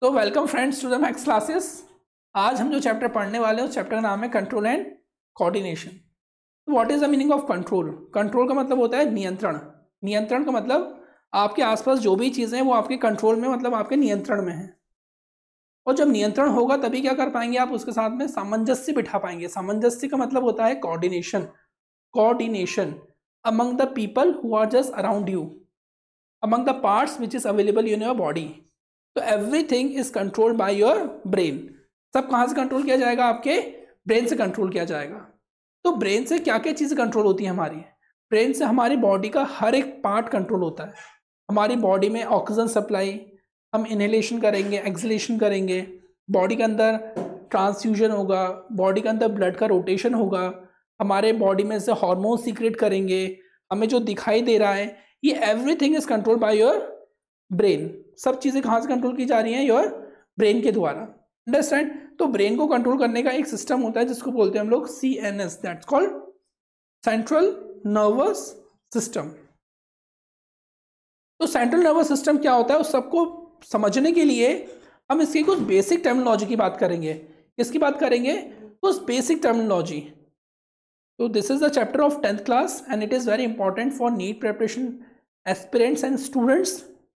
तो welcome friends to the maths classes. आज हम जो चैप्टर पढ़ने वाले हैं उस चैप्टर का नाम है control and coordination. What is the meaning of control? Control का मतलब होता है नियंत्रण। नियंत्रण का मतलब आपके आसपास जो भी चीज़ें हैं वो आपके कंट्रोल में, मतलब आपके नियंत्रण में है। और जब नियंत्रण होगा तभी क्या कर पाएंगे आप, उसके साथ में सामंजस्य बिठा पाएंगे। सामंजस्य का मतलब होता है coordination. Coordination among the people who are just around you, among the parts which is available in your body. तो everything is controlled by your brain. सब कहाँ से कंट्रोल किया जाएगा? आपके ब्रेन से कंट्रोल किया जाएगा। तो ब्रेन से क्या क्या चीज़ें कंट्रोल होती है हमारी? ब्रेन से हमारी बॉडी का हर एक पार्ट कंट्रोल होता है। हमारी बॉडी में ऑक्सीजन सप्लाई, हम इनहेलेशन करेंगे, एक्सलेशन करेंगे, बॉडी के अंदर ट्रांसफ्यूजन होगा, बॉडी के अंदर ब्लड का रोटेशन होगा, हमारे बॉडी में से हार्मोन सीक्रेट करेंगे, हमें जो दिखाई दे रहा है ये everything is control by your brain. सब चीज़ें कहाँ से कंट्रोल की जा रही हैं? योर ब्रेन के द्वारा। अंडरस्टैंड? तो ब्रेन को कंट्रोल करने का एक सिस्टम होता है जिसको बोलते हैं हम लोग CNS, that's called central nervous system. तो सेंट्रल नर्वस सिस्टम क्या होता है उस सबको समझने के लिए हम इसकी कुछ बेसिक टर्मिनोलॉजी की बात करेंगे। किसकी बात करेंगे? उस basic terminology. So this is the chapter of 10th class and it is very important for NEET preparation aspirants and students.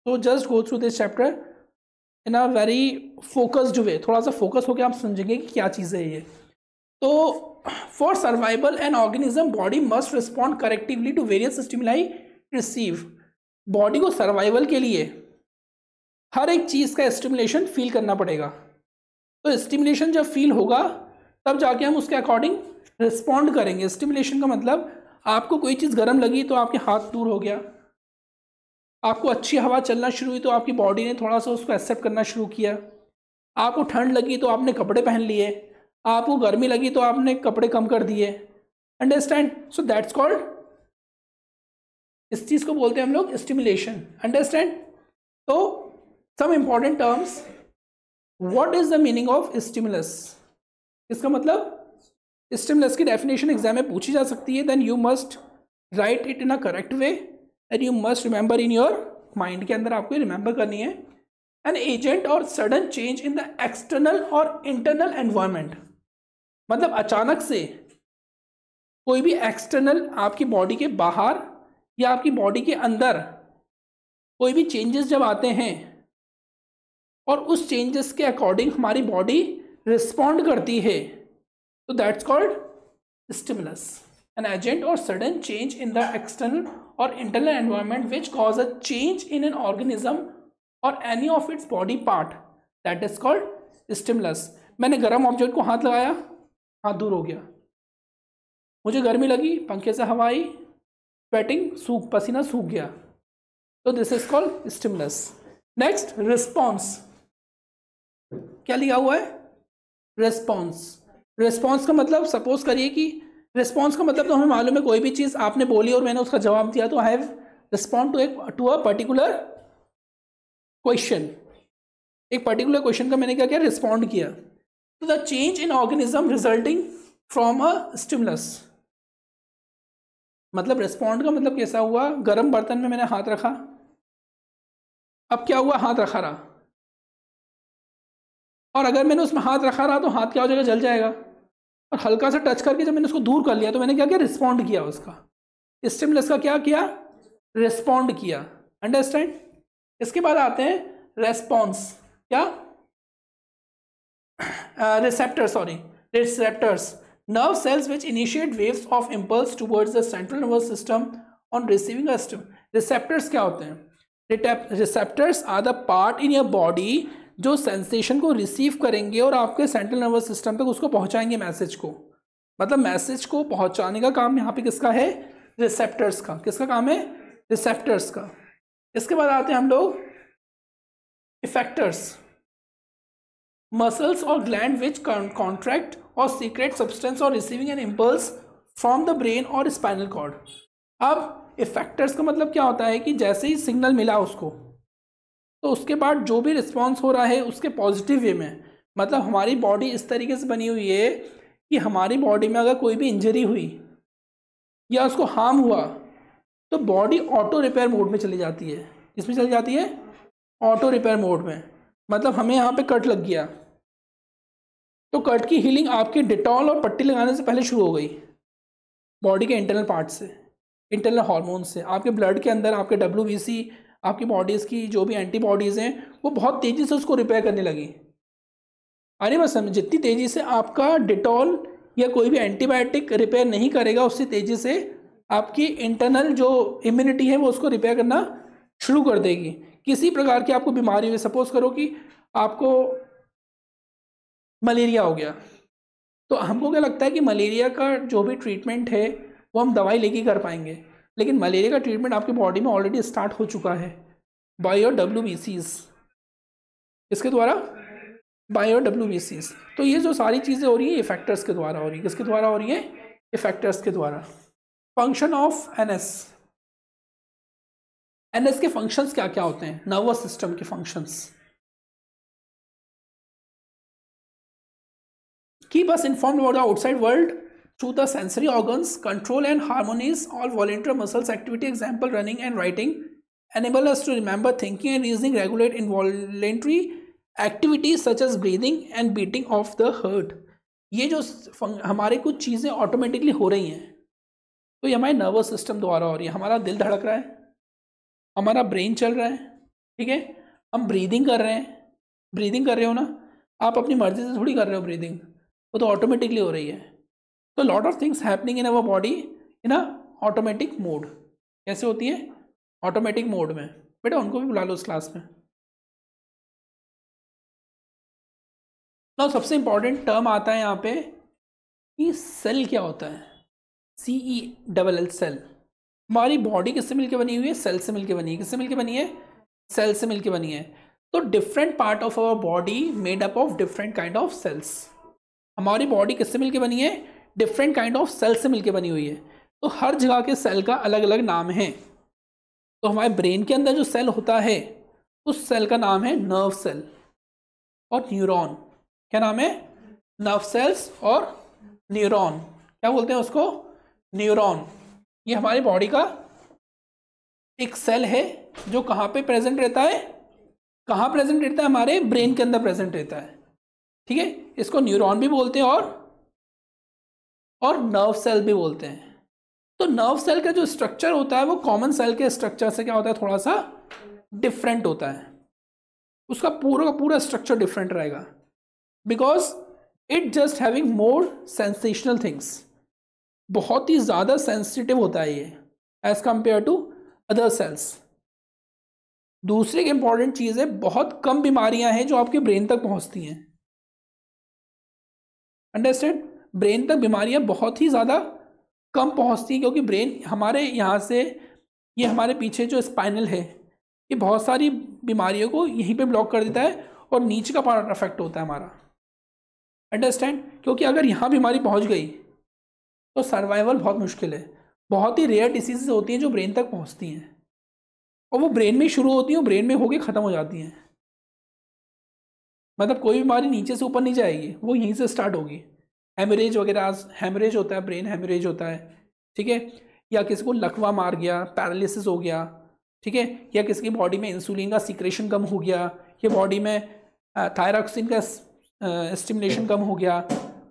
So just go through this chapter in a very focused way. थोड़ा सा focus होकर आप समझेंगे कि क्या चीज़ है ये। तो for survival an organism body must respond correctively to various stimuli receive. Body को सर्वाइवल के लिए हर एक चीज़ का स्टिमुलेशन फील करना पड़ेगा। तो स्टिमुलेशन जब फील होगा तब जाके हम उसके अकॉर्डिंग रिस्पॉन्ड करेंगे। स्टिमुलेशन का मतलब आपको कोई चीज़ गर्म लगी तो आपके हाथ दूर हो गया, आपको अच्छी हवा चलना शुरू हुई तो आपकी बॉडी ने थोड़ा सा उसको एक्सेप्ट करना शुरू किया, आपको ठंड लगी तो आपने कपड़े पहन लिए, आपको गर्मी लगी तो आपने कपड़े कम कर दिए। अंडरस्टैंड? सो दैट्स कॉल्ड, इस चीज़ को बोलते हैं हम लोग स्टिमुलेशन। अंडरस्टैंड? तो some important terms, what is the meaning of stimulus? इसका मतलब स्टिमुलस की डेफिनेशन एग्जाम में पूछी जा सकती है। Then you must write it in a correct way and you must remember in your mind. के अंदर आपको रिमेंबर करनी है। An agent or sudden change in the external और इंटरनल एनवायरमेंट, मतलब अचानक से कोई भी एक्सटर्नल आपकी बॉडी के बाहर या आपकी बॉडी के अंदर कोई भी चेंजेस जब आते हैं और उस चेंजेस के अकॉर्डिंग हमारी बॉडी रिस्पॉन्ड करती है, so that's called stimulus, an agent or sudden change in the external or internal environment which cause a change in an organism or any of its body part, that is called stimulus. मैंने गर्म object को हाथ लगाया, हाथ दूर हो गया, मुझे गर्मी लगी, पंखे से हवा आई, स्वेटिंग, पसीना सूख गया, तो this is called stimulus. Next, response. क्या लिखा हुआ है? रिस्पॉन्स। रिस्पॉन्स का मतलब, सपोज करिए कि रिस्पॉन्स का मतलब तो हमें मालूम है, कोई भी चीज़ आपने बोली और मैंने उसका जवाब दिया तो I have respond to a particular question. एक पर्टिकुलर क्वेश्चन का मैंने क्या किया? रिस्पॉन्ड किया। तो the change in organism resulting from a stimulus, मतलब रिस्पॉन्ड का मतलब कैसा हुआ? गर्म बर्तन में मैंने हाथ रखा, अब क्या हुआ? हाथ रखा रहा, और अगर मैंने उसमें हाथ रखा रहा तो हाथ क्या हो जाएगा? जल जाएगा। और हल्का सा टच करके जब मैंने उसको दूर कर लिया तो मैंने क्या किया? रिस्पॉन्ड किया उसका। स्टिमुलस का क्या किया? रिस्पॉन्ड किया। अंडरस्टैंड? इसके बाद आते हैं रेस्पॉन्स। क्या? Receptors, nerve cells which initiate waves of impulse towards the central nervous system on receiving a stimulus. Receptors क्या होते हैं? Receptors are the part in your body जो सेंसेशन को रिसीव करेंगे और आपके सेंट्रल नर्वस सिस्टम तक उसको पहुंचाएंगे मैसेज को। मतलब मैसेज को पहुंचाने का काम यहाँ पे किसका है? रिसेप्टर्स का। किसका काम है? रिसेप्टर्स का। इसके बाद आते हैं हम लोग इफेक्टर्स, मसल्स और ग्लैंड विच कॉन्ट्रैक्ट और सीक्रेट सब्सटेंस और receiving an impulse from the brain और स्पाइनल कॉर्ड। अब इफेक्टर्स का मतलब क्या होता है कि जैसे ही सिग्नल मिला उसको तो उसके बाद जो भी रिस्पॉन्स हो रहा है उसके पॉजिटिव वे में, मतलब हमारी बॉडी इस तरीके से बनी हुई है कि हमारी बॉडी में अगर कोई भी इंजरी हुई या उसको हार्म हुआ तो बॉडी ऑटो रिपेयर मोड में चली जाती है। किसमें चली जाती है? ऑटो रिपेयर मोड में। मतलब हमें यहाँ पे कट लग गया, तो कट की हीलिंग आपके डिटॉल और पट्टी लगाने से पहले शुरू हो गई, बॉडी के इंटरनल पार्ट से, इंटरनल हार्मोन से, आपके ब्लड के अंदर आपके WBC, आपकी बॉडीज़ की जो भी एंटीबॉडीज़ हैं वो बहुत तेज़ी से उसको रिपेयर करने लगी। अरे बस समझ, जितनी तेज़ी से आपका डिटॉल या कोई भी एंटीबायोटिक रिपेयर नहीं करेगा, उससे तेज़ी से आपकी इंटरनल जो इम्यूनिटी है वो उसको रिपेयर करना शुरू कर देगी। किसी प्रकार की आपको बीमारी हुई, सपोज करो कि आपको मलेरिया हो गया, तो हमको क्या लगता है कि मलेरिया का जो भी ट्रीटमेंट है वो हम दवाई लेके कर पाएंगे, लेकिन मलेरिया का ट्रीटमेंट आपकी बॉडी में ऑलरेडी स्टार्ट हो चुका है बाय योर WBCs। इसके द्वारा बाय योर WBCs। तो ये जो सारी चीज़ें हो रही है ये फैक्टर्स के द्वारा हो रही है। किसके द्वारा हो रही है? ये फैक्टर्स के द्वारा। फंक्शन ऑफ NS के फंक्शंस क्या क्या होते हैं? नर्वस सिस्टम के functions. Keep us informed about the outside world through the sensory organs, control and harmonize all voluntary muscles activity, example running and writing, enable us to remember thinking and reasoning, regulate involuntary activities such as breathing and beating of the heart। ये जो हमारे कुछ चीज़ें automatically हो रही हैं, तो ये हमारे नर्वस सिस्टम द्वारा हो रही है। हमारा दिल धड़क रहा है, हमारा ब्रेन चल रहा है, ठीक है, हम ब्रीदिंग कर रहे हैं। ब्रीदिंग कर रहे हो ना, आप अपनी मर्जी से थोड़ी कर रहे हो ब्रीदिंग, वो तो ऑटोमेटिकली हो रही है। तो lot of things happening in our body in a automatic mode. कैसे होती है? ऑटोमेटिक मोड में। बेटा उनको भी बुला लो उस क्लास में। ना सबसे इंपॉर्टेंट टर्म आता है यहाँ पे कि सेल क्या होता है। CELL cell. हमारी बॉडी किससे मिलकर बनी हुई है? सेल से मिलकर बनी है। किससे मिलकर बनी है? सेल से मिलकर बनी है। तो different part of our body made up of different kind of cells. हमारी बॉडी किससे मिलकर बनी है? डिफरेंट काइंड ऑफ सेल से मिलकर बनी हुई है। तो हर जगह के सेल का अलग अलग नाम है। तो हमारे ब्रेन के अंदर जो सेल होता है उस सेल का नाम है नर्व सेल और न्यूरॉन। क्या नाम है? नर्व सेल्स और न्यूरॉन। क्या बोलते हैं उसको? न्यूरॉन। ये हमारी बॉडी का एक सेल है जो कहाँ पे प्रेजेंट रहता है? कहाँ प्रेजेंट रहता है? हमारे ब्रेन के अंदर प्रेजेंट रहता है, ठीक है। इसको न्यूरॉन भी बोलते हैं और नर्व सेल भी बोलते हैं। तो नर्व सेल का जो स्ट्रक्चर होता है वो कॉमन सेल के स्ट्रक्चर से क्या होता है? थोड़ा सा डिफरेंट होता है। उसका पूरा का पूरा स्ट्रक्चर डिफरेंट रहेगा, because it just having more sensational things. बहुत ही ज़्यादा सेंसिटिव होता है ये as compare to other cells. दूसरी एक इंपॉर्टेंट चीज़ है, बहुत कम बीमारियां हैं जो आपके ब्रेन तक पहुंचती हैं। अंडरस्टैंड? ब्रेन तक बीमारियां बहुत ही ज़्यादा कम पहुंचती हैं, क्योंकि ब्रेन हमारे यहाँ से, ये हमारे पीछे जो स्पाइनल है, ये बहुत सारी बीमारियों को यहीं पे ब्लॉक कर देता है और नीचे का पार्ट अफेक्ट होता है हमारा। अंडरस्टैंड? क्योंकि अगर यहाँ बीमारी पहुँच गई तो सर्वाइवल बहुत मुश्किल है। बहुत ही रेयर डिसीजेज होती हैं जो ब्रेन तक पहुँचती हैं और वो ब्रेन में शुरू होती हैं, ब्रेन में होके ख़त्म हो जाती हैं। मतलब कोई बीमारी नीचे से ऊपर नहीं जाएगी, वो यहीं से स्टार्ट होगी। हेमरेज वगैरह, हेमरेज होता है, ब्रेन हेमरेज होता है, ठीक है। या किसी को लकवा मार गया, पैरालिसिस हो गया, ठीक है। या किसी की बॉडी में इंसुलिन का सीक्रेशन कम हो गया, या बॉडी में थायरॉक्सिन का स्टिमुलेशन कम हो गया।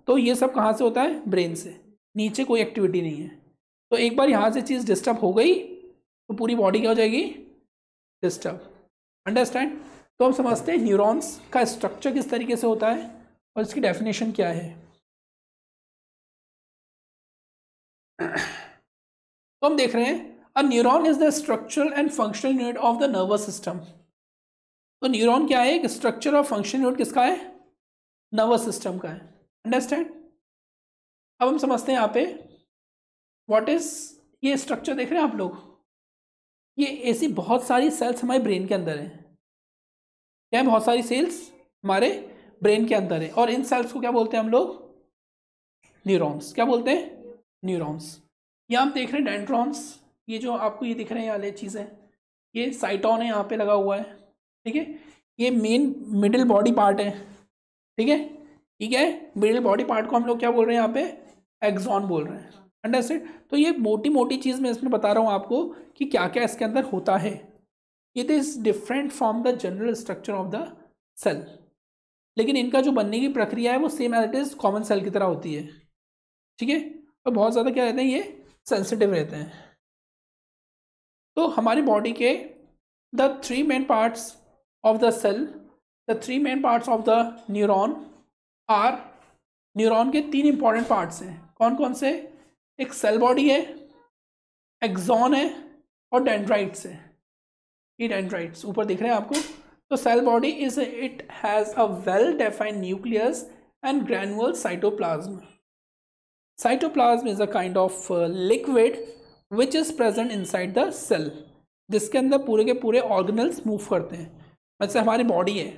तो ये सब कहाँ से होता है? ब्रेन से। नीचे कोई एक्टिविटी नहीं है। तो एक बार यहाँ से चीज़ डिस्टर्ब हो गई तो पूरी बॉडी क्या हो जाएगी? डिस्टर्ब। अंडरस्टैंड? तो हम समझते हैं न्यूरॉन्स का स्ट्रक्चर किस तरीके से होता है और इसकी डेफिनेशन क्या है। तो हम देख रहे हैं अ neuron is the structural and functional unit of the nervous system. तो न्यूरॉन क्या है? एक स्ट्रक्चर और फंक्शन यूनिट किसका है? नर्वस सिस्टम का है। अंडरस्टैंड? अब हम समझते हैं यहाँ पे व्हाट इज, ये स्ट्रक्चर देख रहे हैं आप लोग, ये ऐसी बहुत सारी सेल्स हमारे ब्रेन के अंदर है। क्या है? बहुत सारी सेल्स हमारे ब्रेन के अंदर है और इन सेल्स को क्या बोलते हैं हम लोग? न्यूरॉन्स। क्या बोलते हैं? न्यूरॉन्स। ये हम देख रहे हैं डेंड्रॉन्स, ये जो आपको ये दिख रहे हैं वाले चीज़ें, ये साइटोन है यहाँ पे लगा हुआ है, ठीक है। ये मेन मिडिल बॉडी पार्ट है, ठीक है। ठीक है, मिडिल बॉडी पार्ट को हम लोग क्या बोल रहे हैं यहाँ पे? एक्सॉन बोल रहे हैं। अंडरस्टैंड? तो ये मोटी मोटी चीज़ मैं इसमें बता रहा हूँ आपको कि क्या क्या इसके अंदर होता है। It is different from the general structure of the cell, लेकिन इनका जो बनने की प्रक्रिया है वो same as it is common cell की तरह होती है, ठीक है। और बहुत ज़्यादा क्या रहते हैं, ये सेंसिटिव रहते हैं। तो हमारी बॉडी के the three main parts of the cell, the three main parts of the neuron are, neuron के तीन इंपॉर्टेंट पार्ट्स हैं, कौन कौन से? एक सेल बॉडी है, एक्सॉन है, और डेंड्राइट्स है। ये डेंड्राइट्स ऊपर दिख रहे हैं आपको। तो cell body is, it has a well defined nucleus and granular cytoplasm. Cytoplasm is a kind of liquid which is present inside the cell, जिसके अंदर पूरे के पूरे ऑर्गेनल्स मूव करते हैं। वैसे हमारी बॉडी है,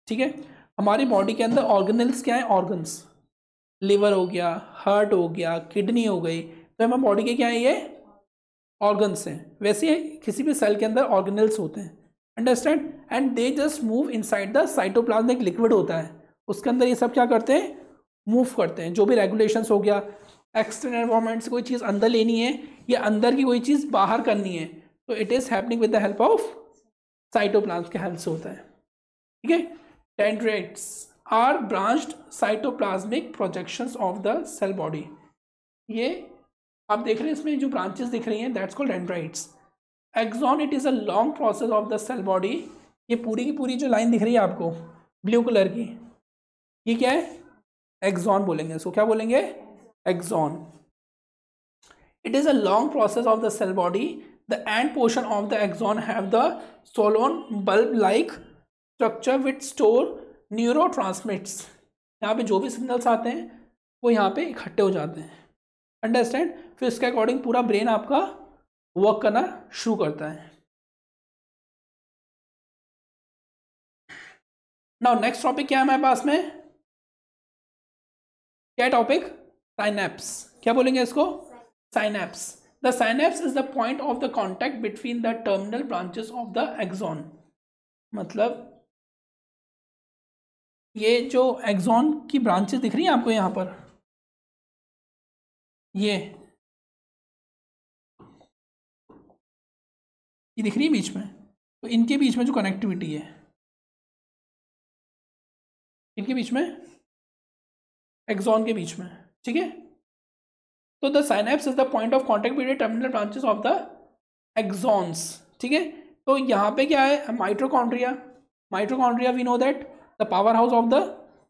ठीक है, हमारी बॉडी के अंदर ऑर्गेनल्स क्या है? ऑर्गन्स, लिवर हो गया, हार्ट हो गया, किडनी हो गई, तो हमारी बॉडी के क्या है? ये ऑर्गन्स हैं। वैसे किसी भी सेल के अंदर ऑर्गेनल्स होते हैं, understand, and they just move inside the cytoplasm. एक लिक्विड होता है, उसके अंदर ये सब क्या करते हैं? मूव करते हैं। जो भी रेगुलेशंस हो गया, एक्सटर्नल एनवायरनमेंट से कोई चीज़ अंदर लेनी है या अंदर की कोई चीज़ बाहर करनी है, तो it is happening with the help of cytoplasm के हेल्प से होता है, ठीक है। Dendrites are branched cytoplasmic projections of the cell body. ये आप देख रहे हैं इसमें जो ब्रांचेस दिख रही हैं, that's called dendrites. Axon, it is a long process of the cell body. ये पूरी की पूरी जो लाइन दिख रही है आपको ब्लू कलर की, ये क्या है? एक्सॉन बोलेंगे इसको। क्या बोलेंगे? Axon. It is a long process of the cell body. The end portion of the axon have the swollen bulb like structure with store neurotransmits. यहाँ पे जो भी सिग्नल्स आते हैं वो यहाँ पे इकट्ठे हो जाते हैं, अंडरस्टैंड। फिर इसके अकॉर्डिंग पूरा ब्रेन आपका वर्क करना शुरू करता है। नाउ नेक्स्ट टॉपिक क्या है हमारे पास में? क्या टॉपिक? साइनैप्स। क्या बोलेंगे इसको? Synapse. The synapse is the point of the contact between the terminal branches of the axon. मतलब ये जो एक्सॉन की ब्रांचेस दिख रही हैं आपको यहाँ पर, ये दिख रही है बीच में, तो इनके बीच में जो कनेक्टिविटी है, इनके बीच में, एक्सॉन के बीच में, ठीक है। तो the synapse is the point of contact between terminal branches of the axons, ठीक है। तो यहाँ पे क्या है? Mitochondria. Mitochondria we know that the power house of the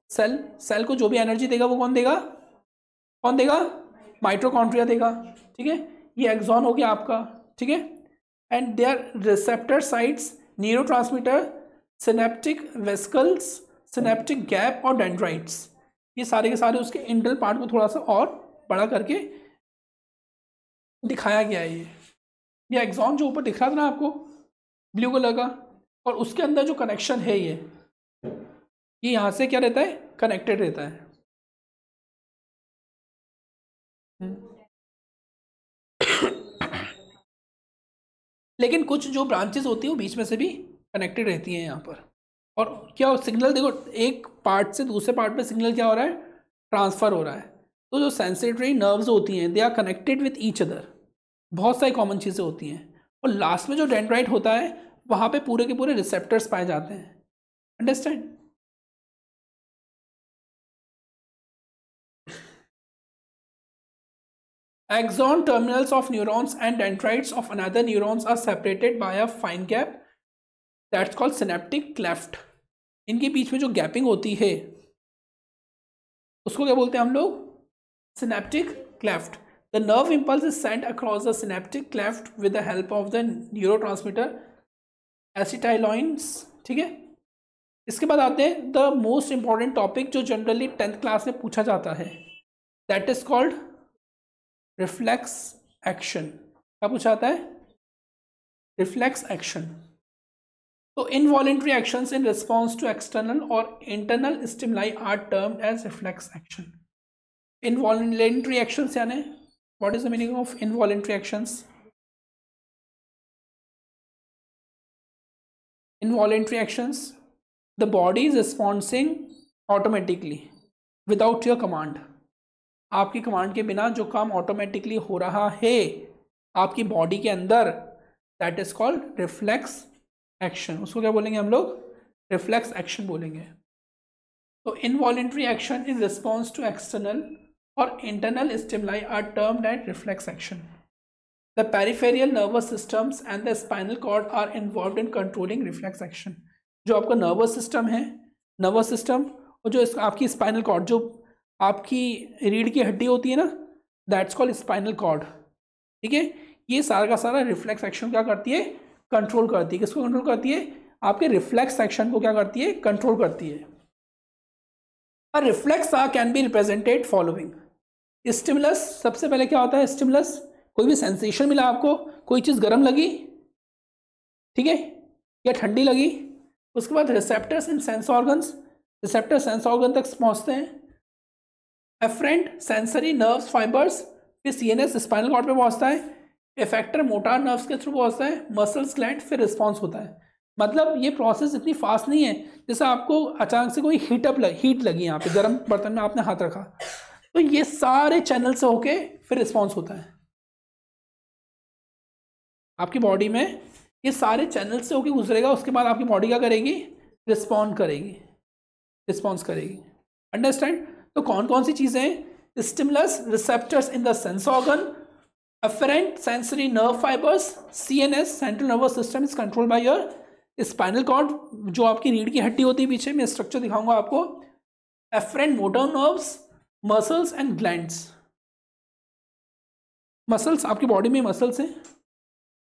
cell. Cell को जो भी एनर्जी देगा वो कौन देगा? कौन देगा? माइटोकॉन्ड्रिया देगा, ठीक है। ये एक्सॉन हो गया आपका, ठीक है। And there receptor sites, neurotransmitter, synaptic vesicles, synaptic gap और डेंड्राइट्स, ये सारे के सारे उसके इंटरनल पार्ट को थोड़ा सा और बड़ा करके दिखाया गया है। ये एक्सॉन जो ऊपर दिख रहा था ना आपको ब्लू कलर का, और उसके अंदर जो कनेक्शन है ये यहाँ से क्या रहता है? कनेक्टेड रहता है। लेकिन कुछ जो ब्रांचेस होती हैं वो बीच में से भी कनेक्टेड रहती हैं यहाँ पर। और क्या सिग्नल देखो, एक पार्ट से दूसरे पार्ट में सिग्नल क्या हो रहा है? ट्रांसफ़र हो रहा है। तो जो सेंसिटरी नर्व्स होती हैं, they are connected with each other. बहुत सारी कॉमन चीज़ें होती हैं। और लास्ट में जो डेंड्राइट होता है वहाँ पे पूरे के पूरे रिसेप्टर्स पाए जाते हैं, understand. Axon terminals of neurons and dendrites of another neurons are separated by a fine gap that's called synaptic cleft. इनके बीच में जो गैपिंग होती है उसको क्या बोलते हैं हम लोग? synaptic cleft. The nerve impulse is sent across the synaptic cleft with the help of the neurotransmitter acetylcholine, ठीक है। इसके बाद आते हैं द मोस्ट इंपॉर्टेंट टॉपिक जो जनरली 10th क्लास में पूछा जाता है, that is called reflex action. क्या पूछा जाता है? Reflex action. तो involuntary actions in response to external और internal stimuli are termed as reflex action. Involuntary actions यानी what is the meaning of involuntary actions? Involuntary actions, the body is responsing automatically without your command. आपकी command के बिना जो काम automatically हो रहा है आपकी बॉडी के अंदर, that is called reflex action. उसको क्या बोलेंगे हम लोग? रिफ्लेक्स एक्शन बोलेंगे। तो involuntary action in response to external और internal stimuli are termed as reflex action. The peripheral nervous systems and the spinal cord are involved in controlling reflex action। जो आपका नर्वस सिस्टम है, nervous system और जो आपकी spinal cord, जो आपकी रीढ़ की हड्डी होती है ना, दैट्स कॉल्ड स्पाइनल कॉर्ड। ठीक है, ये सारा का सारा रिफ्लेक्स एक्शन क्या करती है, कंट्रोल करती है। किसको कंट्रोल करती है, आपके रिफ्लेक्स एक्शन को क्या करती है, कंट्रोल करती है। A reflex can be represented following. Stimulus, सबसे पहले क्या होता है स्टिमुलस, कोई भी सेंसेशन मिला आपको, कोई चीज़ गर्म लगी, ठीक है, या ठंडी लगी, उसके बाद receptors in sense organs, receptor sense organ तक पहुंचते हैं। एफरेंट सेंसरी नर्व्स फाइबर्स, फिर सीएनएस स्पाइनल कॉर्ड पे पहुंचता है। इफेक्टर मोटार नर्व्स के थ्रू पहुंचता है, मसल्स ग्लैंड, फिर रिस्पॉन्स होता है। मतलब ये प्रोसेस इतनी फास्ट नहीं है जैसे आपको अचानक से कोई हीट लगी यहाँ पे, गर्म बर्तन में आपने हाथ रखा, तो ये सारे चैनल से होके फिर रिस्पॉन्स होता है। आपकी बॉडी में ये सारे चैनल से होके गुजरेगा, उसके बाद आपकी बॉडी क्या करेगी, रिस्पॉन्ड करेगी, रिस्पॉन्स करेगी। अंडरस्टैंड। तो कौन कौन सी चीज़ें हैं, stimulus, receptors in the sense organ, afferent sensory nerve fibres, CNS central nervous system is control by your spinal cord, जो आपकी रीढ़ की हड्डी होती है पीछे, मैं स्ट्रक्चर दिखाऊंगा आपको। Efferent motor nerves, muscles and glands. Muscles, आपकी बॉडी में मसल्स हैं,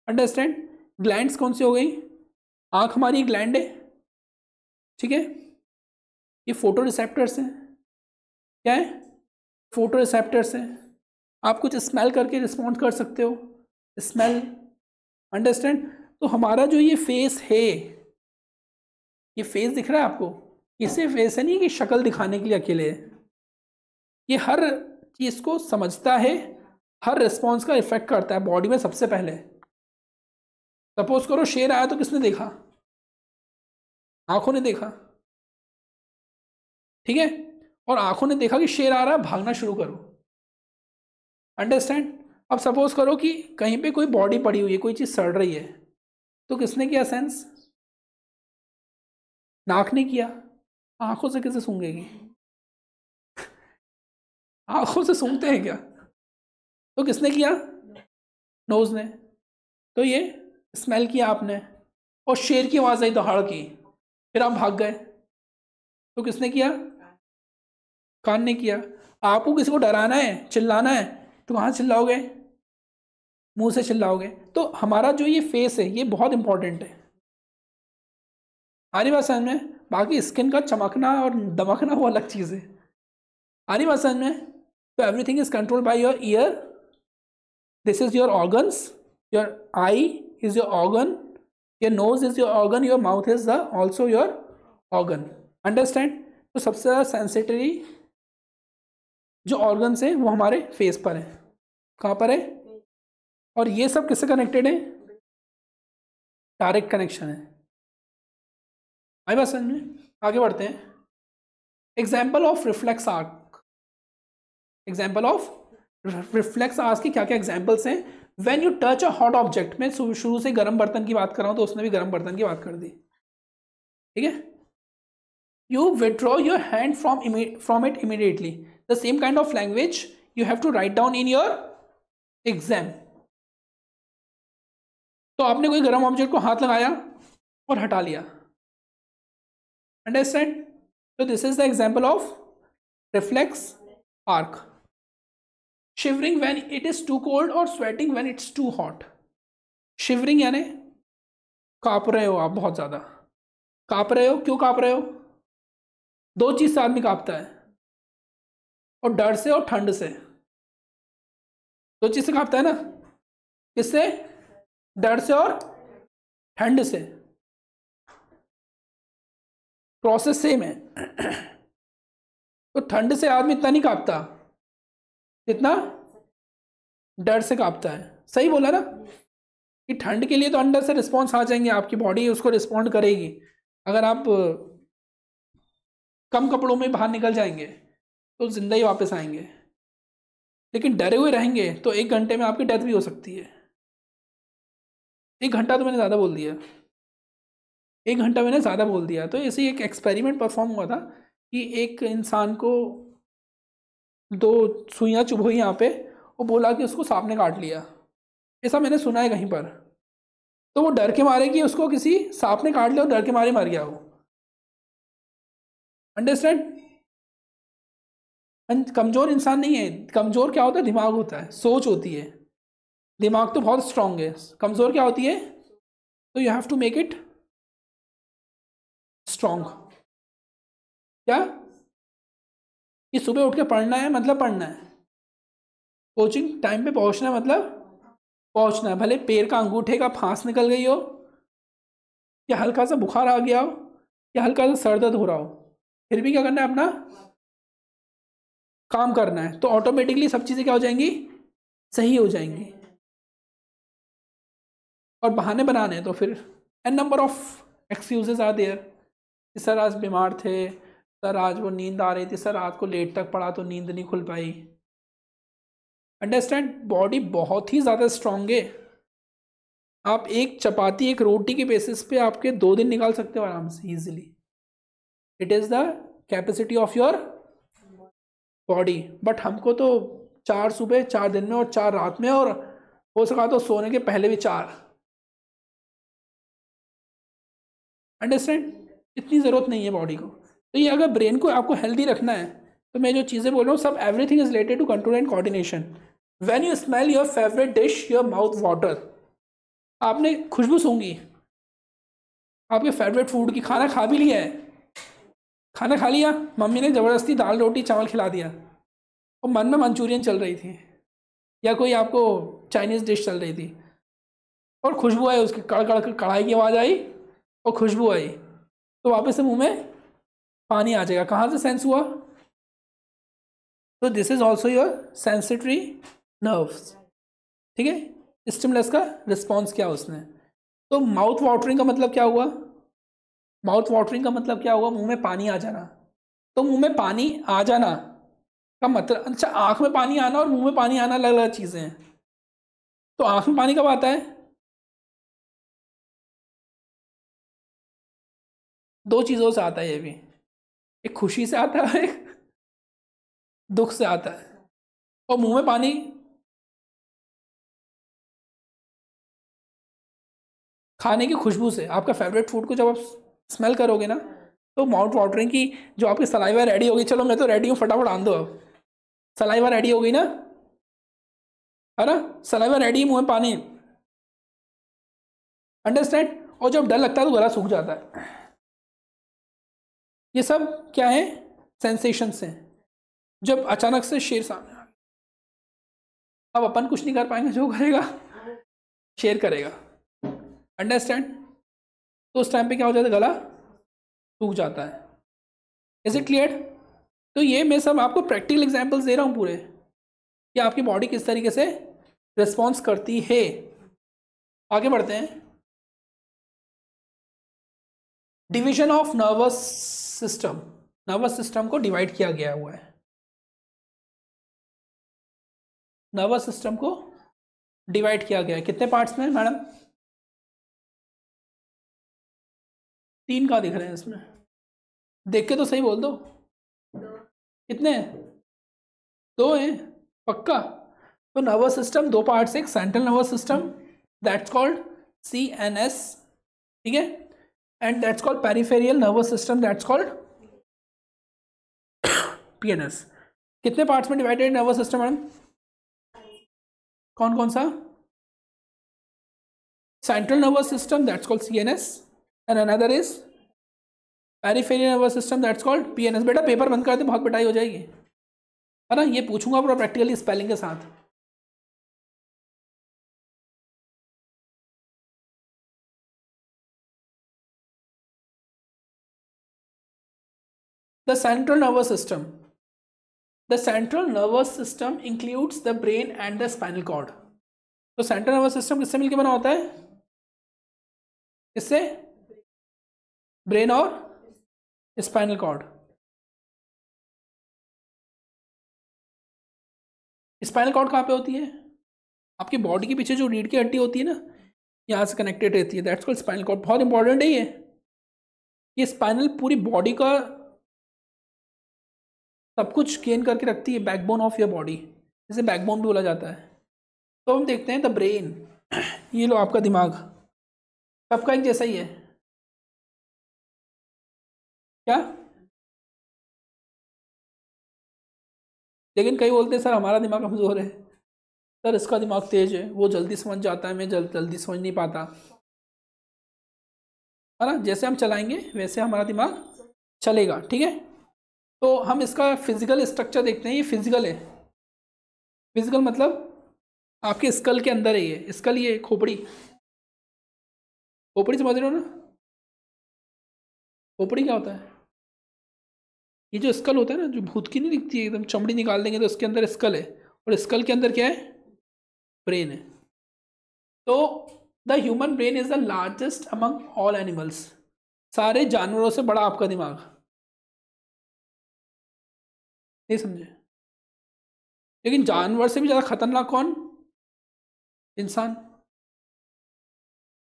अंडरस्टैंड। ग्लैंड्स कौन सी हो गई, आंख हमारी ग्लैंड है, ठीक है, ये फोटो रिसेप्टर्स हैं, क्या है, फोटो रिसेप्टर्स हैं। आप कुछ स्मेल करके रिस्पॉन्ड कर सकते हो, स्मेल, अंडरस्टैंड। तो हमारा जो ये फेस है, ये फेस दिख रहा है आपको, इसे फेस है नहीं कि शक्ल दिखाने के लिए अकेले है, ये हर चीज़ को समझता है, हर रिस्पॉन्स का इफेक्ट करता है बॉडी में सबसे पहले। सपोज करो शेर आया तो किसने देखा, आंखों ने देखा, ठीक है, और आंखों ने देखा कि शेर आ रहा है, भागना शुरू करो, अंडरस्टैंड। अब सपोज करो कि कहीं पे कोई बॉडी पड़ी हुई है, कोई चीज़ सड़ रही है, तो किसने किया सेंस, नाक ने किया, आंखों से कैसे सूंघेगी, आंखों से सूंघते हैं क्या, तो किसने किया, नोज ने। तो ये स्मेल किया आपने, और शेर की आवाज़ आई दहाड़ की, फिर आप भाग गए, तो किसने किया, कान ने किया। आपको किसी को डराना है, चिल्लाना है, तो कहाँ चिल्लाओगे, मुंह से चिल्लाओगे। तो हमारा जो ये फेस है ये बहुत इंपॉर्टेंट है, आ रही बात समझ में। बाकी स्किन का चमकना और दमकना वो अलग चीज़ है, आ रही बात समझ में। तो everything is control by your year, this is your organs, your I is your organ, your nose is your organ, your mouth is the also your organ, understand. तो सबसे ज़्यादा सेंसिटिव जो ऑर्गन्स है वो हमारे फेस पर है, कहाँ पर है, और ये सब किससे कनेक्टेड है, डायरेक्ट कनेक्शन है। आई बात समझ में, आगे बढ़ते हैं। Example of reflex arc, example of reflex arc की क्या क्या एग्जाम्पल्स हैं। When you touch a hot object, मैं शुरू से गर्म बर्तन की बात कर रहा हूँ तो उसने भी गर्म बर्तन की बात कर दी, ठीक है। You withdraw your hand from it immediately, the same kind of language you have to write down in your exam. तो आपने कोई गर्म ऑब्जेक्ट को हाथ लगाया और हटा लिया, अंडरस्टैंड। तो this is the example of reflex arc. Shivering when it is too cold और sweating when it's too hot. Shivering यानी काँप रहे हो आप, बहुत ज़्यादा काँप रहे हो, क्यों काँप रहे हो, दो चीज़ से आदमी काँपता है, और डर से और ठंड से, दो चीज़ से काँपता है ना, किससे, डर से और ठंड से, प्रोसेस सेम है। तो ठंड से आदमी इतना नहीं काँपता जितना डर से काँपता है, सही बोला ना, कि ठंड के लिए तो अंदर से रिस्पॉन्स आ जाएंगे, आपकी बॉडी उसको रिस्पॉन्ड करेगी। अगर आप कम कपड़ों में बाहर निकल जाएंगे तो जिंदा ही वापस आएंगे, लेकिन डरे हुए रहेंगे तो 1 घंटे में आपकी डेथ भी हो सकती है। 1 घंटा तो मैंने ज़्यादा बोल दिया, 1 घंटा मैंने ज़्यादा बोल दिया। तो ऐसे ही एक एक्सपेरिमेंट परफॉर्म हुआ था कि एक इंसान को 2 सुइयाँ चुभोई यहाँ पे, वो बोला कि उसको सांप ने काट लिया। ऐसा मैंने सुना है कहीं पर। तो वो डर के मारे कि उसको किसी सांप ने काट लिया और डर के मारे मर गया वो। अंडरस्टैंड? कमज़ोर इंसान नहीं है। कमज़ोर क्या होता है? दिमाग होता है, सोच होती है। दिमाग तो बहुत स्ट्रांग है। कमज़ोर क्या होती है? तो you have to make it strong. क्या? कि सुबह उठ के पढ़ना है मतलब पढ़ना है, कोचिंग टाइम पे पहुंचना है मतलब पहुंचना है, भले पैर का अंगूठे का फांस निकल गई हो, या हल्का सा बुखार आ गया हो, या हल्का सा सर दर्द हो रहा हो, फिर भी क्या करना है? अपना काम करना है। तो ऑटोमेटिकली सब चीज़ें क्या हो जाएंगी? सही हो जाएंगी। और बहाने बनाने हैं तो फिर an number of excuses are there कि सर आज बीमार थे, सर आज वो नींद आ रही थी, सर रात को लेट तक पड़ा तो नींद नहीं खुल पाई। अंडरस्टैंड? बॉडी बहुत ही ज़्यादा स्ट्रांग है। आप एक चपाती एक रोटी के बेसिस पे आपके 2 दिन निकाल सकते हो आराम से easily. It is the capacity of your body. But हमको तो 4 सुबह 4 दिन में और 4 रात में, और हो सका तो सोने के पहले भी 4। अंडरस्टैंड? इतनी ज़रूरत नहीं है बॉडी को। तो ये अगर ब्रेन को आपको हेल्दी रखना है, तो मैं जो चीज़ें बोल रहा हूँ सब everything is related to control and coordination. When you smell your favourite dish your mouth water. आपने खुशबू सूंघी आपके फेवरेट फूड की, खाना खा भी लिया है, खाना खा लिया, मम्मी ने ज़बरदस्ती दाल रोटी चावल खिला दिया और मन में मंचूरियन चल रही थी, या कोई आपको चाइनीज़ डिश चल रही थी, और खुशबू आई, उसकी कड़ कड़ कढ़ाई की आवाज़ आई और खुशबू आई, तो वापस से मुंह में पानी आ जाएगा। कहाँ से सेंस हुआ? तो this is also your sensory nerves. ठीक है? स्टिमुलस का रिस्पॉन्स क्या उसने। तो माउथ वाटरिंग का मतलब क्या हुआ? माउथ वाटरिंग का मतलब क्या हुआ? मुंह में पानी आ जाना। तो मुंह में पानी आ जाना का मतलब, अच्छा, आंख में पानी आना और मुंह में पानी आना अलग अलग चीज़ें हैं। तो आंख में पानी कब आता है? 2 चीज़ों से आता है ये भी, एक खुशी से आता है, एक दुख से आता है। और मुंह में पानी खाने की खुशबू से। आपका फेवरेट फूड को जब आप स्मेल करोगे ना, तो माउथ वाटरिंग की जो आपकी सलाइवा रेडी होगी, चलो मैं तो रेडी हूँ, फटाफट आन दो अब। सलाइवा रेडी हो गई ना, है ना? सलाइवा रेडी, मुंह में पानी। अंडरस्टैंड? और जब डर लगता है तो गला सूख जाता है। ये सब क्या है? सेंसेशंस हैं। जब अचानक से शेर सामने आ गया, अब अपन कुछ नहीं कर पाएंगे, जो करेगा शेर करेगा। अंडरस्टैंड? तो उस टाइम पे क्या हो जाता है? गला सूख जाता है। Is it clear? तो ये मैं सब आपको प्रैक्टिकल एग्जांपल्स दे रहा हूँ पूरे, कि आपकी बॉडी किस तरीके से रिस्पॉन्स करती है। आगे बढ़ते हैं। Division of nervous system. Nervous system को डिवाइड किया गया हुआ है। नर्वस सिस्टम को डिवाइड किया गया है कितने पार्ट्स में मैडम? 3 का दिख रहे हैं इसमें, देख के तो सही बोल दो। कितने हैं? 2 हैं? पक्का? तो नर्वस सिस्टम 2 पार्ट्स, एक central nervous system that's called CNS, ठीक है, and that's called peripheral nervous system that's called PNS। कितने पार्ट्स में डिवाइडेड नर्वस सिस्टम मैडम? कौन कौन सा? Central nervous system that's called CNS and another is peripheral nervous system that's called PNS। बेटा paper बंद कर दे, बहुत पिटाई हो जाएगी, है ना? ये पूछूंगा पूरा प्रैक्टिकली स्पेलिंग के साथ। The central nervous system, the central nervous system includes the brain and the spinal cord. तो सेंट्रल नर्वस सिस्टम किससे मिलकर बना होता है? किससे? ब्रेन और स्पाइनल कॉर्ड। स्पाइनल कॉर्ड कहाँ पे होती है? आपकी बॉडी के पीछे जो रीढ़ की हड्डी होती है ना, यहाँ से कनेक्टेड रहती है, दैट्स कॉल्ड स्पाइनल कॉर्ड। बहुत इंपॉर्टेंट है ये। ये स्पाइनल पूरी बॉडी का सब कुछ गेन करके रखती है, बैकबोन ऑफ योर बॉडी, जिसे बैकबोन भी बोला जाता है। तो हम देखते हैं द ब्रेन। ये लो आपका दिमाग, सबका एक जैसा ही है क्या? लेकिन कई बोलते हैं सर हमारा दिमाग कमज़ोर है, सर इसका दिमाग तेज है, वो जल्दी समझ जाता है, मैं जल्दी समझ नहीं पाता, है ना। जैसे हम चलाएंगे वैसे हमारा दिमाग चलेगा, ठीक है। तो हम इसका फिजिकल स्ट्रक्चर देखते हैं। ये फिजिकल है। फिजिकल मतलब आपके स्कल के अंदर है, ये स्कल, ये खोपड़ी, खोपड़ी समझ रहे हो ना? खोपड़ी क्या होता है? ये जो स्कल होता है ना, जो भूत की नहीं दिखती है एकदम, चमड़ी निकाल देंगे तो उसके अंदर स्कल है, और स्कल के अंदर क्या है? ब्रेन है। तो the human brain is the largest among all animals. सारे जानवरों से बड़ा आपका दिमाग। नहीं समझे? लेकिन जानवर से भी ज़्यादा खतरनाक कौन? इंसान।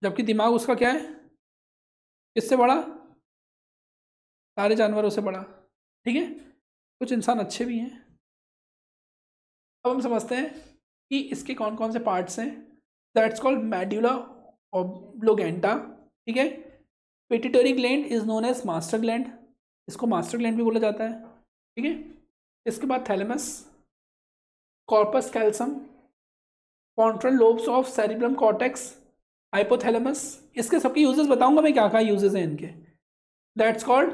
जबकि दिमाग उसका क्या है? किससे बड़ा? सारे जानवरों से बड़ा, ठीक है। कुछ इंसान अच्छे भी हैं। अब हम समझते हैं कि इसके कौन कौन से पार्ट्स हैं। दैट्स कॉल्ड मेडुला ऑब्लोगेंटा, ठीक है। Pituitary gland is known as master gland, इसको मास्टर ग्लैंड भी बोला जाता है, ठीक है। इसके बाद thalamus, corpus callosum, frontal lobes of cerebrum cortex, hypothalamus. इसके सबके यूजेस बताऊंगा मैं, क्या क्या यूजेस हैं इनके। That's called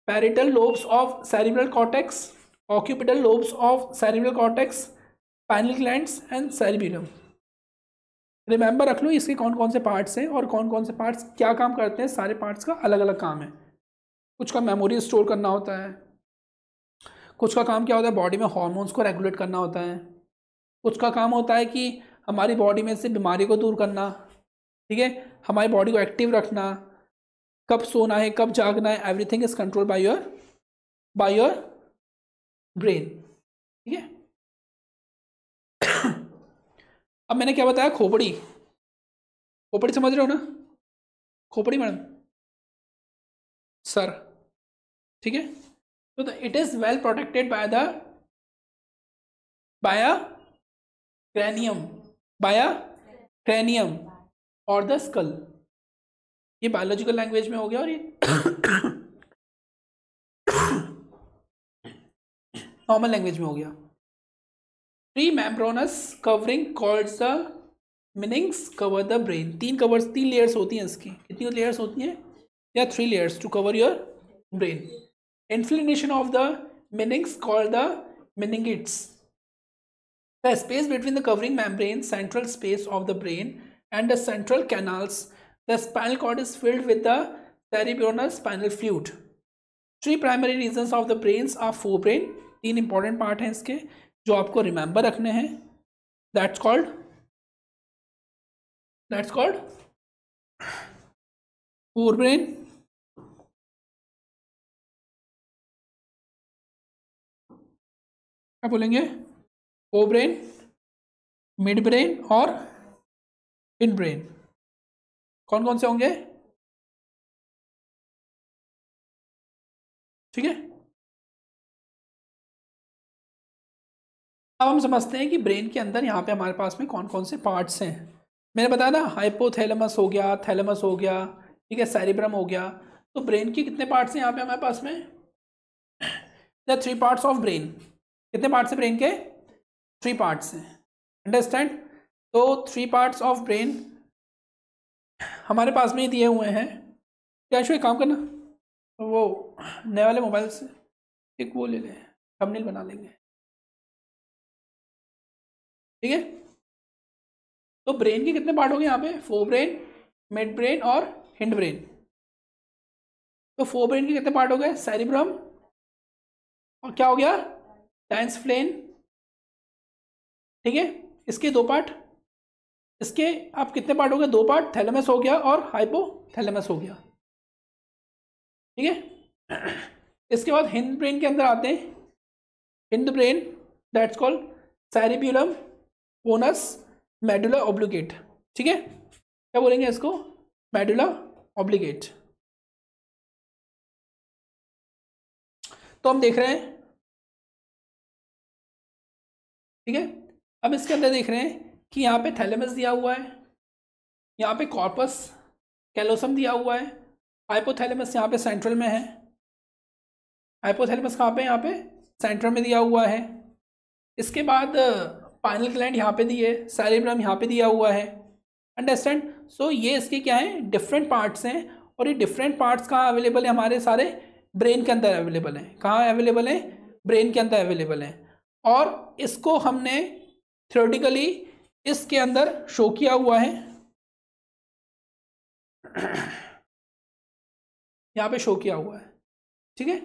parietal lobes of cerebral cortex, occipital lobes of cerebral cortex, pineal glands and cerebellum। Remember रख लो इसके कौन कौन से पार्ट्स हैं और कौन कौन से पार्ट्स क्या काम करते हैं। सारे पार्ट्स का अलग अलग काम है। कुछ का मेमोरी स्टोर करना होता है, कुछ का काम क्या होता है, बॉडी में हार्मोन्स को रेगुलेट करना होता है, कुछ का काम होता है कि हमारी बॉडी में से बीमारी को दूर करना, ठीक है, हमारी बॉडी को एक्टिव रखना, कब सोना है कब जागना है, everything is control by your brain, ठीक है। अब मैंने क्या बताया? खोपड़ी। खोपड़ी समझ रहे हो ना? खोपड़ी मैडम, सर, ठीक है। तो it is well protected by a cranium, by a cranium और द स्कल। ये बायोलॉजिकल लैंग्वेज में हो गया, और ये नॉर्मल लैंग्वेज में हो गया। Three membranes covering called the meanings cover the brain. तीन लेयर्स होती हैं इसकी। कितनी लेयर्स होती हैं? या 3 layers to cover your brain. Inflammation of the meninges called the meningitis. The space between the covering membrane, central space of the brain, and the central canals, the spinal cord is filled with the cerebrospinal spinal fluid. Three primary regions of the brains are forebrain. 3 important part हैं इसके जो आपको remember रखने हैं। That's called forebrain, क्या बोलेंगे? Forebrain, mid brain और in brain. कौन कौन से होंगे? ठीक है। अब हम समझते हैं कि ब्रेन के अंदर यहाँ पे हमारे पास में कौन कौन से पार्ट्स हैं। मैंने बताया ना, हाइपोथैलेमस हो गया, थैलेमस हो गया, ठीक है, सेरिब्रम हो गया। तो ब्रेन के कितने पार्ट्स हैं यहाँ पे हमारे पास में? The 3 parts of brain. कितने पार्ट्स हैं ब्रेन के? 3 parts हैं। अंडरस्टैंड? तो 3 parts ऑफ ब्रेन हमारे पास में ही दिए हुए हैं। क्या एक काम करना, वो नए वाले मोबाइल से एक वो ले लें, थंबनेल बना लेंगे, ठीक है। तो ब्रेन के कितने पार्ट हो गए यहाँ पे? फोरब्रेन, मिड ब्रेन और हिंड ब्रेन। तो फोरब्रेन के कितने पार्ट हो गए? सेरिब्रम, और क्या हो गया? डाइन्स फ्लेन, ठीक है। इसके 2 पार्ट, इसके आप कितने पार्ट हो गए? 2 पार्ट, थैलेमस हो गया और हाइपोथैलेमस हो गया, ठीक है। इसके बाद हिंद ब्रेन के अंदर आते हैं। Hind brain, that's called cerebellum bonus medulla obligate, ठीक है। क्या बोलेंगे इसको? Medulla obligate. तो हम देख रहे हैं, ठीक है। अब इसके अंदर देख रहे हैं कि यहाँ पे थैलेमस दिया हुआ है, यहाँ पे कॉर्पस कैलोसम दिया हुआ है, हाइपोथैलेमस यहाँ पे सेंट्रल में है। हाइपोथैलेमस कहाँ पे? यहाँ पे सेंट्रल में दिया हुआ है। इसके बाद पाइनल ग्लैंड यहाँ पे दी है, सेरेब्रम यहाँ पे दिया हुआ है। अंडरस्टैंड? सो ये इसके क्या है, डिफरेंट पार्ट्स हैं, और ये डिफरेंट पार्ट्स कहाँ अवेलेबल है? हमारे सारे ब्रेन के अंदर अवेलेबल है। कहाँ अवेलेबल है? ब्रेन के अंदर अवेलेबल है। और इसको हमने थ्योरेटिकली इसके अंदर शो किया हुआ है, यहाँ पे शो किया हुआ है, ठीक है।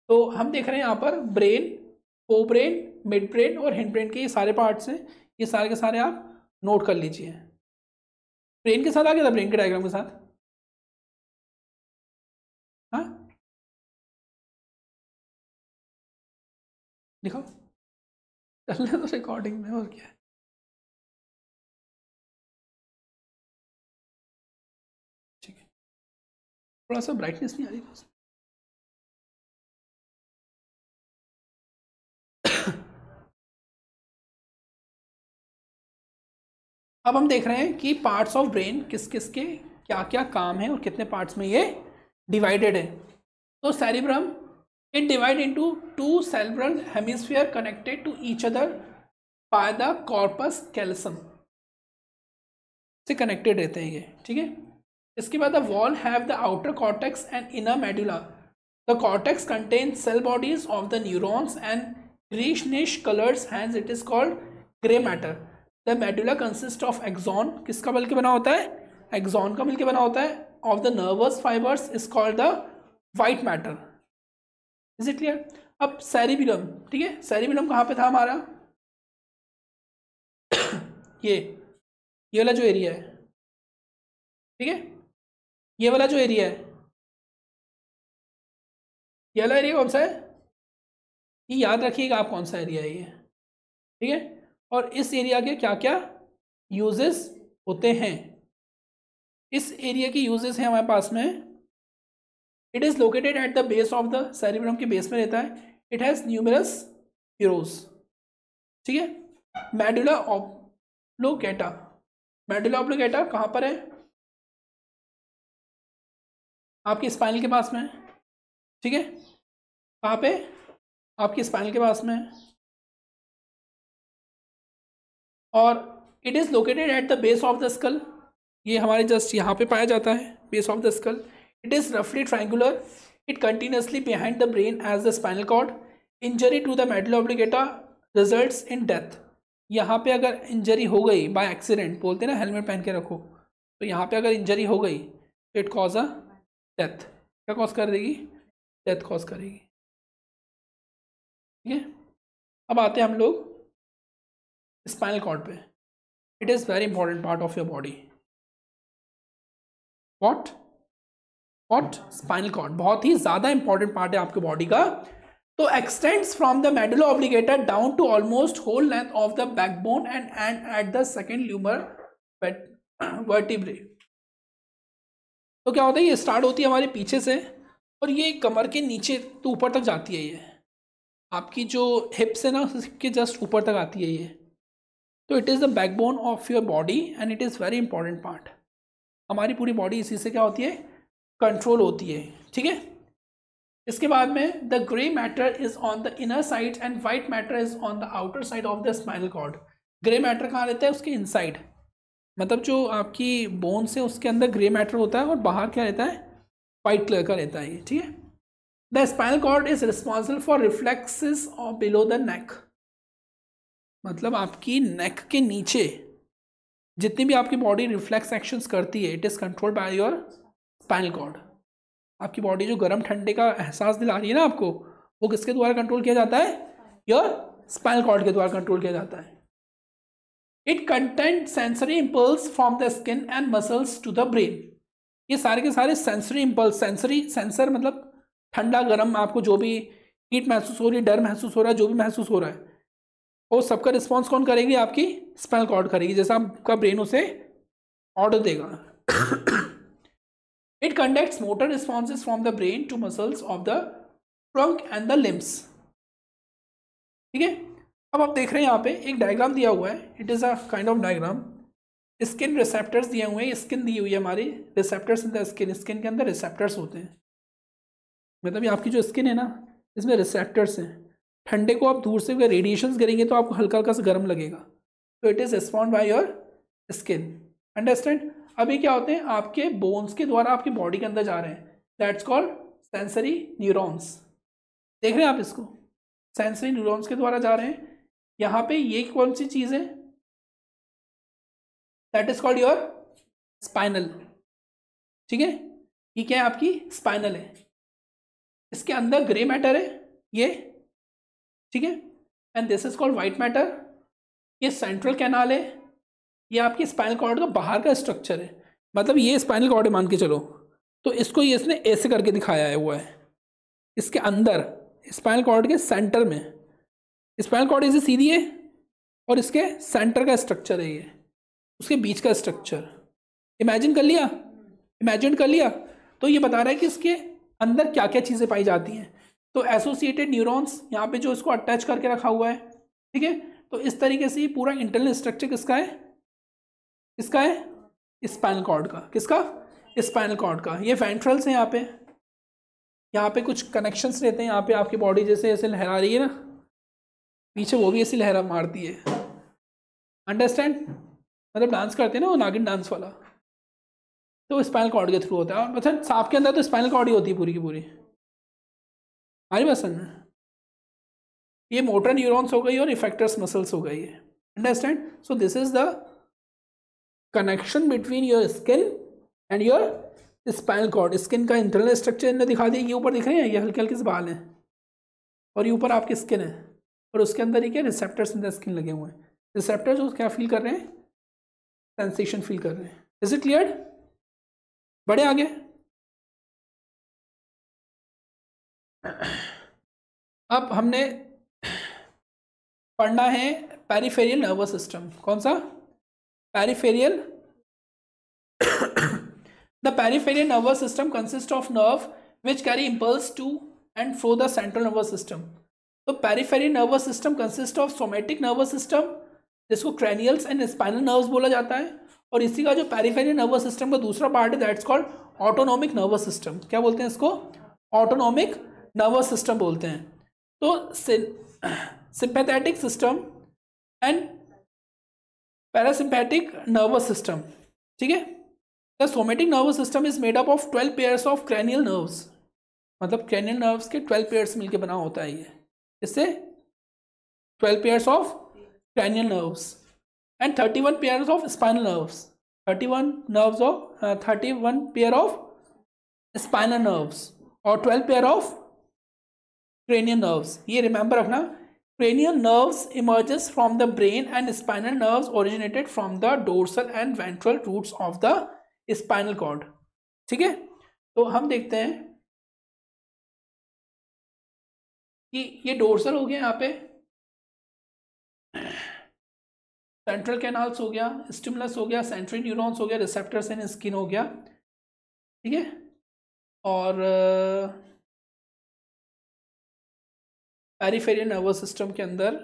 तो हम देख रहे हैं यहाँ पर ब्रेन, ओ ब्रेन, मिड ब्रेन और हिंड ब्रेन के ये सारे पार्ट्स हैं। ये सारे के सारे आप नोट कर लीजिए। ब्रेन के साथ आ गया था, ब्रेन के डायग्राम के साथ, हाँ दिखाओ, चलने तो रिकॉर्डिंग में, और क्या है। ठीक है, थोड़ा सा ब्राइटनेस नहीं आ रही बस। अब हम देख रहे हैं कि पार्ट्स ऑफ ब्रेन किस किस के क्या क्या काम है और कितने पार्ट्स में ये डिवाइडेड है। तो cerebrum, it divide into 2 cerebral hemisphere connected to each other by the corpus callosum से कनेक्टेड रहते हैं ये, ठीक है। इसके बाद the wall have the outer cortex and inner medulla. The cortex contain cell bodies of the neurons and greenish colours, hence it is called grey matter. The medulla consist of axon, किसका मिलकर बना होता है? Axon का मिलकर बना होता है। Of the nervous fibres is called the white matter. Is it clear? अब सेरिबेलम, ठीक है, सेरिबेलम कहाँ पे था हमारा? ये वाला जो एरिया है, ठीक है, ये वाला जो एरिया है, ये वाला एरिया कौन सा है? ये याद रखिएगा आप कौन सा एरिया है ये, ठीक है। और इस एरिया के क्या क्या यूजेस होते हैं? इस एरिया की यूजेस हैं हमारे पास में। It is located at the base of the cerebrum, के बेस में रहता है। इट हैज न्यूमरस फ्यूरोस, ठीक है। मेडुला ऑब्लिंगेटा, मेडुला ऑब्लिंगेटा कहाँ पर है? आपकी स्पाइनल के पास में, ठीक है। कहाँ पे? आपकी स्पाइनल के पास में। और it is located at the base of the skull, ये हमारे जस्ट यहाँ पे पाया जाता है, base of the skull. It is रफली triangular, it continuously behind the brain as the spinal cord. Injury to the medulla oblongata results in death. यहाँ पे अगर इंजरी हो गई बाय एक्सीडेंट, बोलते हैं ना हेलमेट पहन के रखो, तो यहाँ पे अगर इंजरी हो गई तो इट कॉज अ डेथ। क्या कॉज कर देगी? डेथ कॉज करेगी, ठीक है। अब आते हैं हम लोग स्पाइनल कॉर्ड पे। It is very important part of your body. What spinal cord बहुत ही ज़्यादा इंपॉर्टेंट पार्ट है आपके बॉडी का। तो extends from the medulla oblongata down to almost whole length of the backbone and at the second lumbar vertebrae. तो क्या होता है, ये स्टार्ट होती है हमारे पीछे से और ये कमर के नीचे तो ऊपर तक जाती है। ये आपकी जो हिप्स है ना, उसके जस्ट ऊपर तक आती है ये। तो it is the backbone of your body and it is very important part. हमारी पूरी बॉडी इसी से क्या होती है? कंट्रोल होती है, ठीक है। इसके बाद में the grey matter is on the inner side and white matter is on the outer side of the spinal cord. Grey matter कहाँ रहता है? उसके इनसाइड, मतलब जो आपकी बोन्स है उसके अंदर ग्रे मैटर होता है और बाहर क्या रहता है? वाइट कलर का रहता है ये, ठीक है। The spinal cord is responsible for reflexes of below the neck, मतलब आपकी नेक के नीचे जितनी भी आपकी बॉडी रिफ्लेक्स एक्शंस करती है, it is controlled by your spinal cord. आपकी बॉडी जो गर्म ठंडे का एहसास दिला रही है ना आपको, वो किसके द्वारा कंट्रोल किया जाता है? योर स्पाइनल कॉर्ड के द्वारा कंट्रोल किया जाता है। It content sensory impulse from the skin and muscles to the brain. ये सारे के सारे सेंसरी इम्पल्स, सेंसर मतलब ठंडा गर्म, आपको जो भी हीट महसूस हो रही है, डर महसूस हो रहा है, जो भी महसूस हो रहा है, वो सबका रिस्पॉन्स कौन करेगी? आपकी स्पाइनल कॉर्ड करेगी, जैसा आपका ब्रेन उसे ऑर्डर देगा। It conducts motor responses from the brain to muscles of the trunk and the limbs. ठीक है, अब आप देख रहे हैं यहाँ पे एक डायग्राम दिया हुआ है, it is a kind of diagram. Skin receptors दिए हुए हैं, स्किन दी हुई है हमारी, receptors in the skin, skin के अंदर रिसेप्टर्स होते हैं, मतलब ये आपकी जो स्किन है ना इसमें रिसेप्टर्स हैं। ठंडे को आप दूर से रेडिएशंस करेंगे तो आपको हल्का हल्का सा गर्म लगेगा, तो it is respond by your skin, understand. अभी क्या होते हैं आपके बोन्स के द्वारा आपकी बॉडी के अंदर जा रहे हैं, दैट्स कॉल्ड सेंसरी न्यूरॉन्स। देख रहे हैं आप इसको, सेंसरी न्यूरॉन्स के द्वारा जा रहे हैं। यहाँ पे ये कौन सी चीज़ है, that is called your spinal. ठीक है, ये क्या है आपकी स्पाइनल है, इसके अंदर ग्रे मैटर है ये, ठीक है, and this is called white matter. ये सेंट्रल कैनाल है, ये आपकी स्पाइनल कॉर्ड का बाहर का स्ट्रक्चर है, मतलब ये स्पाइनल कॉर्ड है मान के चलो, तो इसको ये इसने ऐसे करके दिखाया है हुआ है। इसके अंदर स्पाइनल कॉर्ड के सेंटर में, स्पाइनल कॉर्ड इसे सीधी है और इसके सेंटर का स्ट्रक्चर है ये, उसके बीच का स्ट्रक्चर इमेजिन कर लिया, इमेजिन कर लिया। तो ये बता रहा है कि इसके अंदर क्या क्या चीज़ें पाई जाती हैं। तो एसोसिएटेड न्यूरॉन्स यहाँ पे जो इसको अटैच करके रखा हुआ है, ठीक है, तो इस तरीके से ये पूरा इंटरनल स्ट्रक्चर किसका है, किसका है, स्पाइनल कॉर्ड का, किसका, स्पाइनल कॉर्ड का। ये वेंट्रल्स हैं यहाँ पे कुछ कनेक्शंस रहते हैं, यहाँ पे आपकी बॉडी जैसे ऐसे लहरा रही है ना पीछे, वो भी ऐसी लहरा मारती है, अंडरस्टैंड, मतलब डांस करते हैं ना वो नागिन डांस वाला, तो स्पाइनल कॉर्ड के थ्रू होता है। और मतलब सांप के अंदर तो स्पाइनल कॉर्ड ही होती है पूरी की पूरी, हमारी बात समझ में। ये मोटर न्यूरॉन्स हो गई और इफेक्टर्स मसल्स हो गई है, understand. So this is the connection between your skin and your spinal cord. Skin का इंटरनल स्ट्रक्चर इन्हें दिखा दिया, ये ऊपर दिख रहे हैं, ये हल्के हल्के से बाल हैं और ये ऊपर आपकी स्किन है, और उसके अंदर ये क्या रिसेप्टर्स इन द स्किन लगे हुए हैं। रिसेप्टर्स जो क्या फील कर रहे हैं, सेंसेशन फील कर रहे हैं। इज इट क्लियर, बढ़े आगे। अब हमने पढ़ना है पेरिफेरियल नर्वस सिस्टम। कौन सा, peripheral. The peripheral nervous system consists of nerve which carry impulse to and through the central nervous system. तो peripheral nervous system consists of somatic nervous system, जिसको cranials and spinal nerves बोला जाता है, और इसी का जो peripheral nervous system का दूसरा पार्ट है that's called autonomic nervous system. क्या बोलते हैं इसको, ऑटोनॉमिक नर्वस सिस्टम बोलते हैं। तो sympathetic system and parasympathetic nervous system, ठीक है। The somatic nervous system is made up of 12 pairs of cranial nerves, मतलब cranial nerves के 12 pairs मिलके बना होता है ये, इससे 12 pairs of cranial nerves and 31 pairs of spinal nerves, 31 pair of spinal nerves और 12 pair of cranial nerves। ये रिमेंबर रखना, cranial nerves emerges from the brain and spinal nerves originated from the dorsal and ventral roots of the spinal cord, ठीक है। तो हम देखते हैं कि ये डोर्सल हो गया, यहाँ पे सेंट्रल कैनाल्स हो गया, स्टिमुलस हो गया, सेंट्रल न्यूरॉन्स हो गया, रिसेप्टर्स एंड स्किन हो गया, ठीक है। और पेरिफेरियल नर्वस सिस्टम के अंदर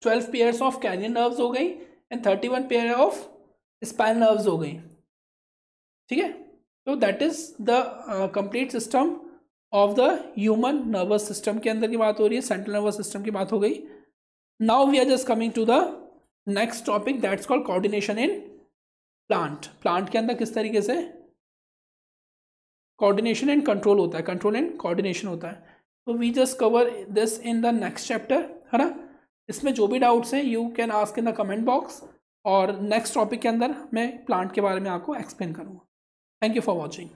12 पेयर्स ऑफ कैनियन नर्व्स हो गई and 31 pair of spinal nerves हो गई, ठीक है। तो that is the complete system of the human nervous system के अंदर की बात हो रही है, सेंट्रल नर्वस सिस्टम की बात हो गई। Now we are just coming to the next topic that's called coordination in plant. Plant के अंदर किस तरीके से कोऑर्डिनेशन एंड कंट्रोल होता है, कंट्रोल एंड कोऑर्डिनेशन होता है। तो we just cover this in the next chapter, है ना। इसमें जो भी डाउट्स हैं you can ask in the comment box, और नेक्स्ट टॉपिक के अंदर मैं प्लांट के बारे में आपको एक्सप्लेन करूँगा। Thank you for watching.